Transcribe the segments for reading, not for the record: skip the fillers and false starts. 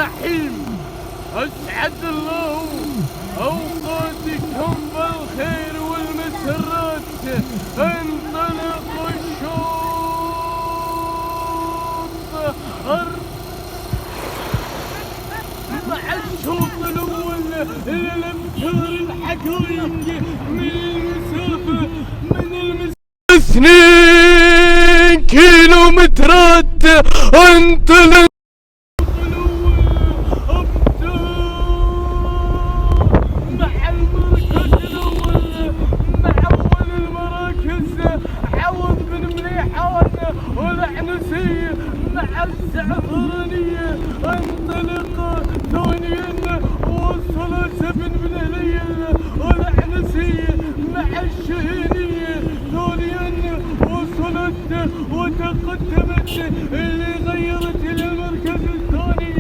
الرحيم. أسعد الله أوقاتكم بالخير والمسرات. انطلق الشوط مع الشوط الأول للأمتار الحقائق من المسافة 2 كيلومترات. انطلق مع المركز الأول مع أول المراكز عوض بن مليحان والعنسي مع الزعفرانية. انطلق ثانيا وصل سبن بن هليل والعنسي مع الشهينية. ثانيا وصلت وتقدمت اللي غيرت الى المركز الثاني.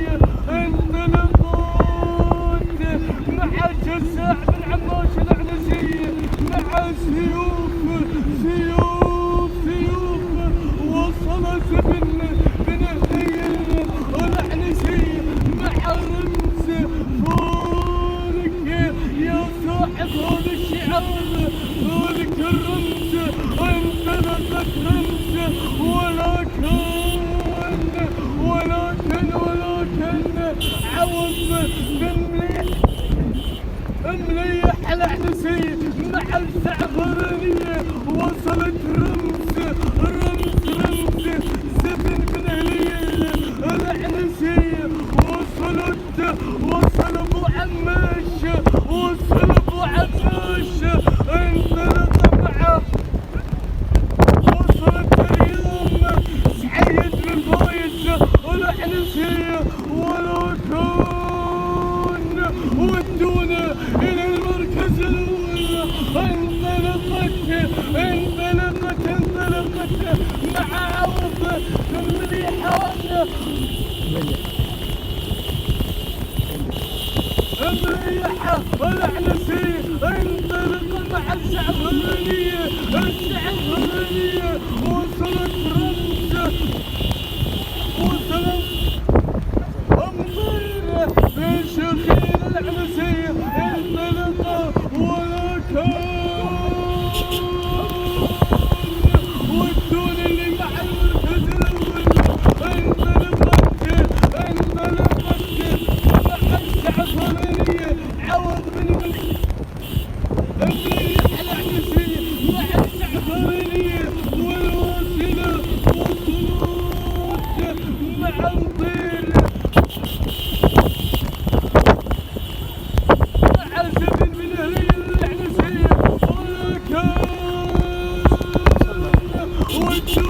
انطلقت مع جساع بن عماش العنسي مع سيوف وصل سبن بن هليل والعنسي مع رمز فولك يا صاحب هذا الشعار فولك الرمز. انطلقت رمز ولكن عوض بن مليح العنسي مع الزعفرانية. وصلت رمز سبن بن هليل العنسي. وصل ابو عماش انطلق معه. وصلت اليوم سعيد بن فايز والعنسي ولكن ودونا الى المركز الاول. انطلقت مع عوض بن مليحان مليحة والعنسي. انطلق مع الزعفرانية وصلت رمز انظر في شخير العنسي. انطلق ولكن ودون اللي مع المركز الاول. انطلقت مع الزعفرانية عوض بن مليح العنسي مع الزعفرانية والواصلة وصلت مع الطير مع سبن بن هليل العنسي ولكن